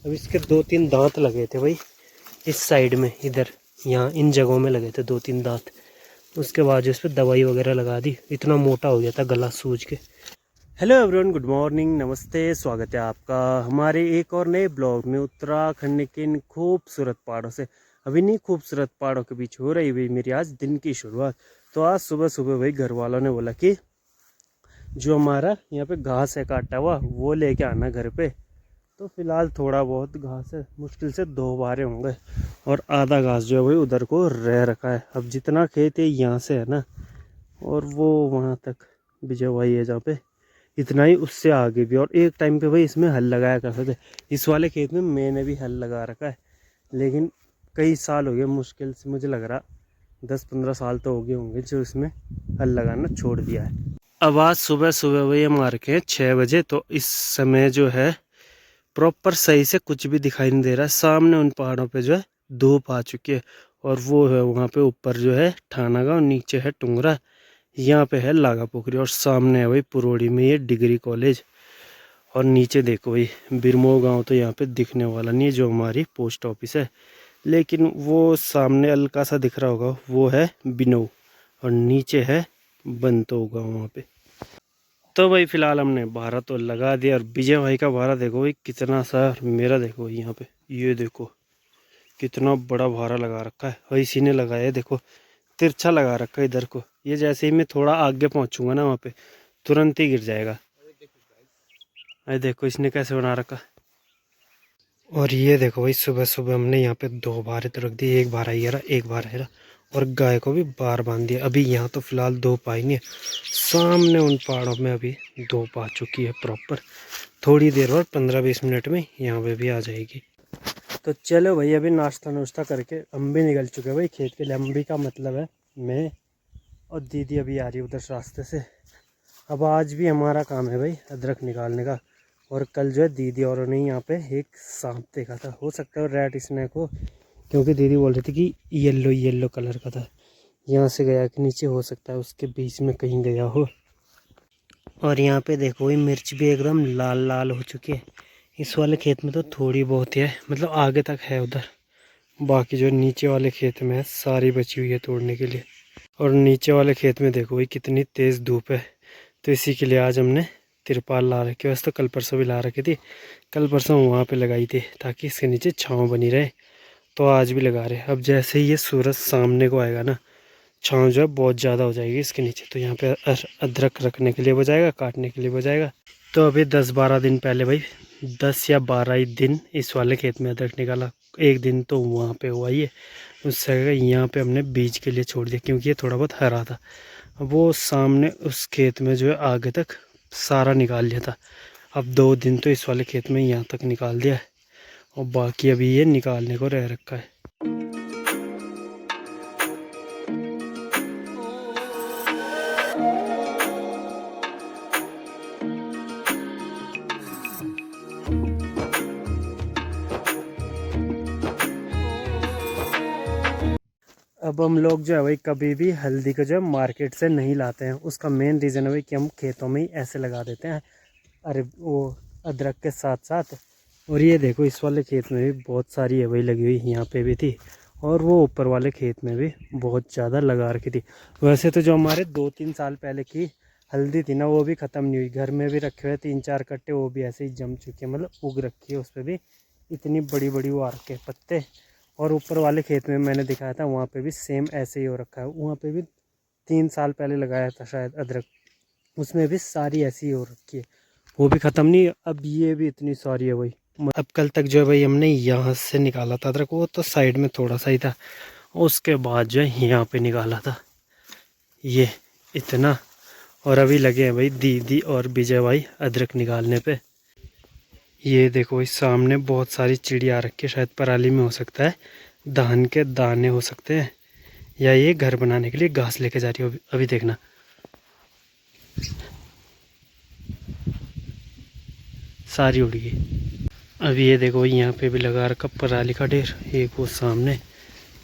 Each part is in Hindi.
अब इसके 2-3 दांत लगे थे भाई, इस साइड में, इधर यहाँ इन जगहों में लगे थे 2-3 दांत। उसके बाद इस पर दवाई वगैरह लगा दी, इतना मोटा हो गया था गला सूज के। हेलो एवरीवन, गुड मॉर्निंग, नमस्ते, स्वागत है आपका हमारे एक और नए ब्लॉग में उत्तराखंड के इन खूबसूरत पहाड़ों से। अभी नहीं, खूबसूरत पहाड़ों के बीच हो रही हुई मेरी आज दिन की शुरुआत। तो आज सुबह सुबह भाई घर वालों ने बोला कि जो हमारा यहाँ पे घास है काटा हुआ वो लेके आना घर पे। तो फिलहाल थोड़ा बहुत घास है, मुश्किल से 2 बारे होंगे, और आधा घास जो है वही उधर को रह रखा है। अब जितना खेत है यहाँ से है ना, और वो वहाँ तक विजय भाई है जहाँ पे, इतना ही उससे आगे भी। और एक टाइम पे भाई इसमें हल लगाया करते थे, इस वाले खेत में मैंने भी हल लगा रखा है, लेकिन कई साल हो गए, मुश्किल से मुझे लग रहा 10-15 साल तो हो गए होंगे जो इसमें हल लगाना छोड़ दिया है। अब आज सुबह सुबह वही हम आ रखे हैं 6 बजे। तो इस समय जो है प्रॉपर सही से कुछ भी दिखाई नहीं दे रहा है। सामने उन पहाड़ों पे जो है धूप आ चुकी है, और वो है वहाँ पे ऊपर जो है ठाना गाँव, नीचे है टुंगरा, यहाँ पे है लागा पोखरी, और सामने है वही पुरोड़ी में ये डिग्री कॉलेज। और नीचे देखो भाई बिरमो गांव तो यहाँ पे दिखने वाला नहीं है, जो हमारी पोस्ट ऑफिस है, लेकिन वो सामने हल्का सा दिख रहा होगा वो है बिनो, और नीचे है बंतो गाँव वहाँ पे। तो भाई फिलहाल हमने भारा तो लगा दिया, और विजय भाई का भारा देखो भाई कितना सा, मेरा देखो यहाँ पे, ये देखो कितना बड़ा भारा लगा रखा है, और इसी ने लगाया है, देखो तिरछा लगा रखा है इधर को। ये जैसे ही मैं थोड़ा आगे पहुंचूंगा ना वहाँ पे तुरंत ही गिर जाएगा। अरे देखो इसने कैसे बना रखा। और ये देखो भाई सुबह सुबह हमने यहाँ पे 2 भारे तो रख दिए, एक भारा ये रहा, एक भारा ये रहा, और गाय को भी बार बांध दिया। अभी यहाँ तो फिलहाल 2 पाई नहीं है, सामने उन पहाड़ों में अभी 2 पा चुकी है प्रॉपर। थोड़ी देर बाद 15-20 मिनट में यहाँ पे भी आ जाएगी। तो चलो भाई अभी नाश्ता नुश्ता करके हम भी निकल चुके हैं भाई खेत के लिए। अम्बी का मतलब है मैं, और दीदी अभी आ रही है उधर रास्ते से। अब आज भी हमारा काम है भाई अदरक निकालने का। और कल जो है दीदी और ने यहाँ पे एक सांप देखा था, हो सकता है रेड स्नेक हो, क्योंकि दीदी बोल रही थी कि येलो येलो कलर का था। यहाँ से गया कि नीचे, हो सकता है उसके बीच में कहीं गया हो। और यहाँ पे देखो ये मिर्च भी एकदम लाल लाल हो चुकी है। इस वाले खेत में तो थोड़ी बहुत ही है, मतलब आगे तक है उधर, बाकी जो नीचे वाले खेत में है सारी बची हुई है तोड़ने के लिए। और नीचे वाले खेत में देखो भाई कितनी तेज़ धूप है, तो इसी के लिए आज हमने तिरपाल ला रखी है। वैसे तो कल परसों भी ला रखी थी, कल परसों वहाँ पे लगाई थी ताकि इसके नीचे छाँव बनी रहे, तो आज भी लगा रहे। अब जैसे ही ये सूरज सामने को आएगा ना, छाँव जो है बहुत ज़्यादा हो जाएगी इसके नीचे, तो यहाँ पे अदरक रखने के लिए हो जाएगा, काटने के लिए हो जाएगा। तो अभी 10-12 दिन पहले भाई, 10 या 12 ही दिन इस वाले खेत में अदरक निकाला। एक दिन तो वहाँ पे हुआ ही है, उससे यहाँ पे हमने बीज के लिए छोड़ दिया, क्योंकि ये थोड़ा बहुत हरा था। वो सामने उस खेत में जो है आगे तक सारा निकाल लिया था। अब 2 दिन तो इस वाले खेत में यहाँ तक निकाल दिया है, और बाकी अभी ये निकालने को रह रखा है। अब हम लोग जो है भाई कभी भी हल्दी को जो है मार्केट से नहीं लाते हैं। उसका मेन रीज़न है भाई कि हम खेतों में ही ऐसे लगा देते हैं, अरे वो अदरक के साथ साथ। और ये देखो इस वाले खेत में भी बहुत सारी है भाई लगी हुई, यहाँ पे भी थी, और वो ऊपर वाले खेत में भी बहुत ज़्यादा लगा रखी थी। वैसे तो जो हमारे 2-3 साल पहले की हल्दी थी ना, वो भी ख़त्म नहीं हुई, घर में भी रखे हुए 3-4 कट्टे, वो भी ऐसे ही जम चुके हैं, मतलब उग रखी है उस पर भी इतनी बड़ी बड़ी वो आ रखे पत्ते। और ऊपर वाले खेत में मैंने दिखाया था, वहाँ पे भी सेम ऐसे ही हो रखा है। वहाँ पे भी 3 साल पहले लगाया था शायद अदरक, उसमें भी सारी ऐसी ही हो रखी है, वो भी ख़त्म नहीं। अब ये भी इतनी सारी है भाई। अब कल तक जो है भाई हमने यहाँ से निकाला था अदरक, वो तो साइड में थोड़ा सा ही था, उसके बाद जो है यहाँ पे निकाला था ये इतना। और अभी लगे हैं भाई दीदी और विजय भाई अदरक निकालने पे। ये देखो इस सामने बहुत सारी चिड़िया रखी है, शायद पराली में हो सकता है, धान के दाने हो सकते हैं, या ये घर बनाने के लिए घास लेके जा रही है। अभी देखना, सारी उड़ गई। अभी ये देखो यहाँ पे भी लगा रखा पराली का ढेर, एक वो सामने,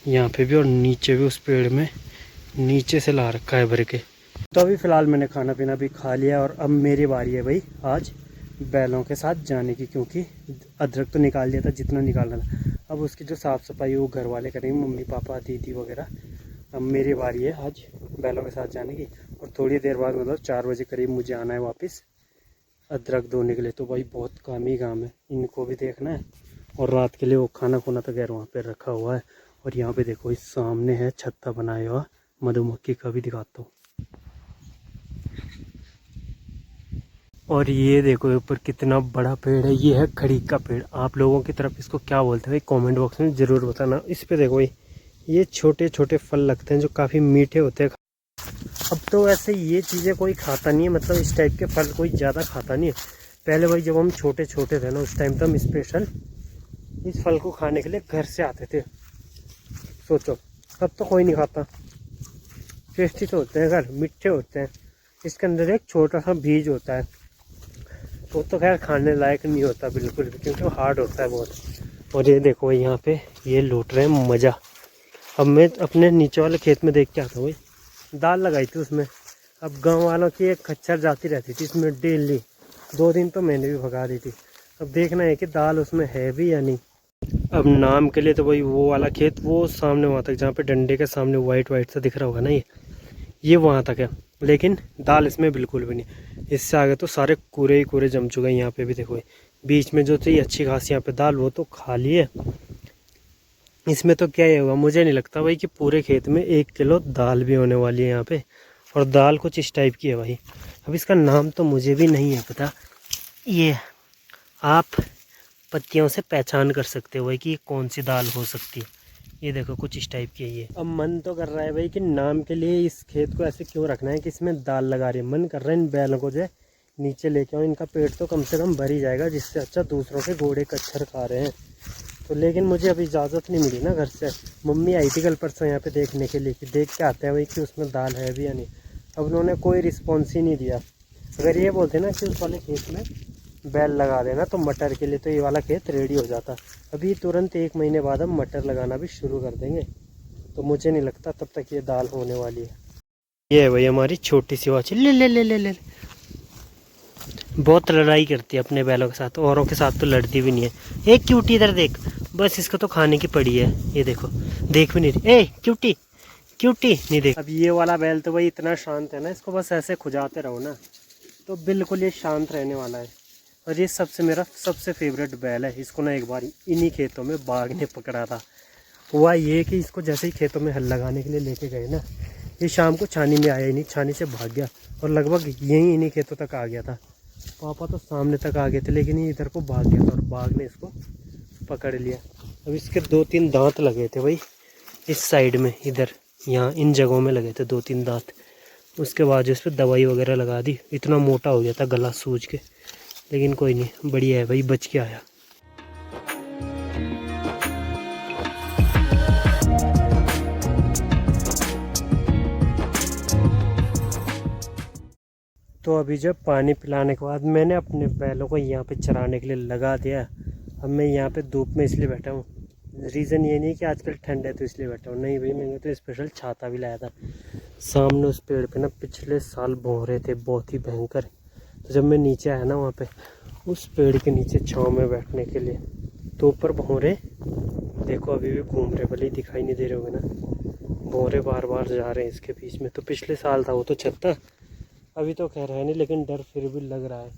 यहाँ पे भी, और नीचे भी उस पेड़ में नीचे से ला रखा है भर के। तो अभी फ़िलहाल मैंने खाना पीना भी खा लिया, और अब मेरी बारी है भाई आज बैलों के साथ जाने की, क्योंकि अदरक तो निकाल दिया था जितना निकालना था। अब उसकी जो साफ़ सफाई वो घर वाले करेंगे, मम्मी पापा दीदी वगैरह। अब मेरी बारी है आज बैलों के साथ जाने की। और थोड़ी देर बाद मतलब 4 बजे करीब मुझे आना है वापस अदरक धोने के लिए। तो भाई बहुत काम ही काम है, इनको भी देखना है और रात के लिए वो खाना खुना तो खैर वहाँ पे रखा हुआ है। और यहाँ पे देखो इस सामने है छत्ता बनाया हुआ मधुमक्खी का, भी दिखाता हूँ। और ये देखो ऊपर कितना बड़ा पेड़ है, ये है खड़ीक का पेड़। आप लोगों की तरफ इसको क्या बोलते हैं कमेंट बॉक्स में ज़रूर बताना। इस पे देखो ये छोटे छोटे फल लगते हैं जो काफ़ी मीठे होते हैं। अब तो वैसे ये चीज़ें कोई खाता नहीं है, मतलब इस टाइप के फल कोई ज़्यादा खाता नहीं है। पहले भाई जब हम छोटे छोटे थे ना, उस टाइम तो हम स्पेशल इस फल को खाने के लिए घर से आते थे। सोचो अब तो कोई नहीं खाता। टेस्टी तो होते हैं घर, मीठे होते हैं। इसके अंदर एक छोटा सा बीज होता है, वो तो खैर खाने लायक नहीं होता बिल्कुल भी, क्योंकि वो हार्ड होता है बहुत। और ये देखो यहाँ पे ये लूट रहे हैं मज़ा। अब मैं अपने नीचे वाले खेत में देख के आता हूँ, भाई दाल लगाई थी उसमें। अब गांव वालों की एक खच्चर जाती रहती थी इसमें डेली, 2 दिन तो मैंने भी भगा दी थी। अब देखना है कि दाल उसमें है भी या नहीं। अब नाम के लिए तो भाई वो वाला खेत वो सामने वहाँ तक, जहाँ पे डंडे के सामने वाइट वाइट सा दिख रहा होगा ना, ये वहाँ तक है। लेकिन दाल इसमें बिल्कुल भी नहीं। इससे आगे तो सारे कूरे ही कूरे जम चुके हैं। यहाँ पे भी देखो बीच में जो थी अच्छी खासी यहाँ पे दाल, वो तो खाली है। इसमें तो क्या ही होगा, मुझे नहीं लगता भाई कि पूरे खेत में 1 किलो दाल भी होने वाली है यहाँ पे। और दाल कुछ इस टाइप की है भाई। अब इसका नाम तो मुझे भी नहीं है पता। ये आप पत्तियों से पहचान कर सकते हो भाई कि ये कौन सी दाल हो सकती है। ये देखो कुछ इस टाइप की है ये। अब मन तो कर रहा है भाई कि नाम के लिए इस खेत को ऐसे क्यों रखना है कि इसमें दाल लगा रही है। मन कर रहा है इन बैलों को जो है नीचे लेके आओ, इनका पेट तो कम से कम भर ही जाएगा, जिससे अच्छा दूसरों के घोड़े कच्छर खा रहे हैं। तो लेकिन मुझे अभी इजाज़त नहीं मिली ना घर से। मम्मी आई थी कल परसों यहाँ पे देखने के लिए कि देख के आते हैं भाई कि उसमें दाल है भी या नहीं। अब उन्होंने कोई रिस्पॉन्स ही नहीं दिया। अगर ये बोलते ना कि उस वाले खेत में बैल लगा देना तो मटर के लिए, तो ये वाला खेत रेडी हो जाता। अभी तुरंत 1 महीने बाद हम मटर लगाना भी शुरू कर देंगे। तो मुझे नहीं लगता तब तक ये दाल होने वाली है। ये है भाई हमारी छोटी सी वाची, ले ले ले ले ले। बहुत लड़ाई करती है अपने बैलों के साथ, औरों के साथ तो लड़ती भी नहीं है। एक क्यूटी इधर देख, बस इसको तो खाने की पड़ी है। ये देखो देख भी नहीं रही, ए क्यूटी क्यूटी नहीं देख। अब ये वाला बैल तो भाई इतना शांत है ना, इसको बस ऐसे खुजाते रहो ना तो बिल्कुल ये शांत रहने वाला है। और ये मेरा सबसे फेवरेट बैल है। इसको ना एक बार इन्हीं खेतों में बाघ ने पकड़ा था। हुआ ये कि इसको जैसे ही खेतों में हल लगाने के लिए लेके गए ना, ये शाम को छानी में आया ही नहीं, छानी से भाग गया और लगभग यहीं इन्हीं खेतों तक आ गया था। पापा तो सामने तक आ गए थे, लेकिन ये इधर को भाग गया था और बाघ ने इसको पकड़ लिया। अब इसके 2-3 दांत लगे थे भाई इस साइड में, इधर यहाँ इन जगहों में लगे थे 2-3 दांत। उसके बाद इस पर दवाई वगैरह लगा दी, इतना मोटा हो गया था गला सूज के। लेकिन कोई नहीं, बढ़िया है भाई, बच के आया। तो अभी जब पानी पिलाने के बाद मैंने अपने बैलों को यहाँ पे चराने के लिए लगा दिया। अब मैं यहाँ पे धूप में इसलिए बैठा हूँ, रीज़न ये नहीं कि आजकल ठंड है तो इसलिए बैठा हूँ, नहीं भाई मैंने तो स्पेशल छाता भी लाया था। सामने उस पेड़ पे ना पिछले साल भौरे थे बहुत ही भयंकर। तो जब मैं नीचे आया ना वहाँ पे उस पेड़ के नीचे छाँव में बैठने के लिए, तो ऊपर भौरे देखो अभी भी घूम रहे, भले ही दिखाई नहीं दे रहे होंगे ना, भौरे बार बार जा रहे हैं इसके बीच में। तो पिछले साल था वो तो छत्ता, अभी तो खैर है नहीं, लेकिन डर फिर भी लग रहा है।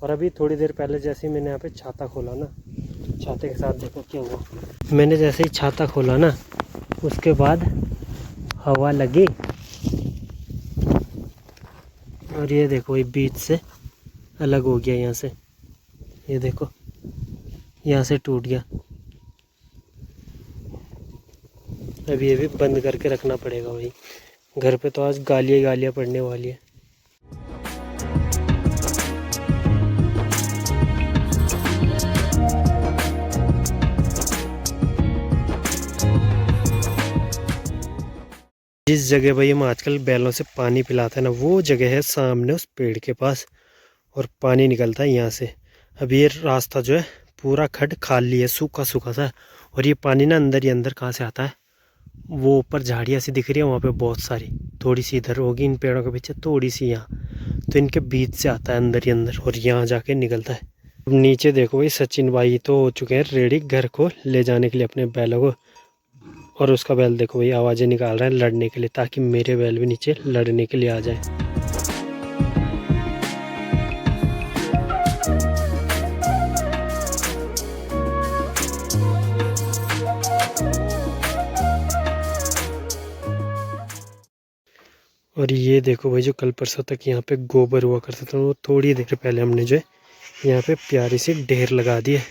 और अभी थोड़ी देर पहले जैसे ही मैंने यहाँ पे छाता खोला ना, छाते के साथ देखो क्या हुआ। मैंने जैसे ही छाता खोला ना उसके बाद हवा लगी और ये देखो ये बीच से अलग हो गया यहाँ से, ये देखो यहाँ से टूट गया। अभी ये भी बंद करके रखना पड़ेगा भाई, घर पे तो आज गालियाँ पड़ने वाली है। जिस जगह भाई हम आजकल बैलों से पानी पिलाते हैं ना, वो जगह है सामने उस पेड़ के पास, और पानी निकलता है यहाँ से। अब ये रास्ता जो है पूरा खड खाली है, सूखा सूखा सा। और ये पानी ना अंदर ही अंदर कहाँ से आता है, वो ऊपर झाड़ियाँ सी दिख रही है वहाँ पे बहुत सारी, थोड़ी सी इधर होगी इन पेड़ों के पीछे, थोड़ी सी यहाँ, तो इनके बीच से आता है अंदर ही अंदर और यहाँ जाके निकलता है। अब नीचे देखो भाई, सचिन भाई तो हो चुके हैं रेडी घर को ले जाने के लिए अपने बैलों को, और उसका बैल देखो भाई आवाज़ें निकाल रहा है लड़ने के लिए, ताकि मेरे बैल भी नीचे लड़ने के लिए आ जाए। और ये देखो भाई, जो कल परसों तक यहाँ पे गोबर हुआ करता था, वो थोड़ी देर पहले हमने जो है यहाँ पे प्यारी सी ढेर लगा दी है।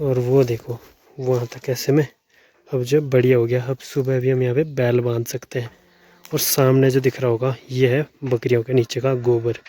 और वो देखो वहाँ तक ऐसे में अब जो बढ़िया हो गया। अब सुबह भी हम यहाँ पे बैल बांध सकते हैं। और सामने जो दिख रहा होगा ये है बकरियों के नीचे का गोबर।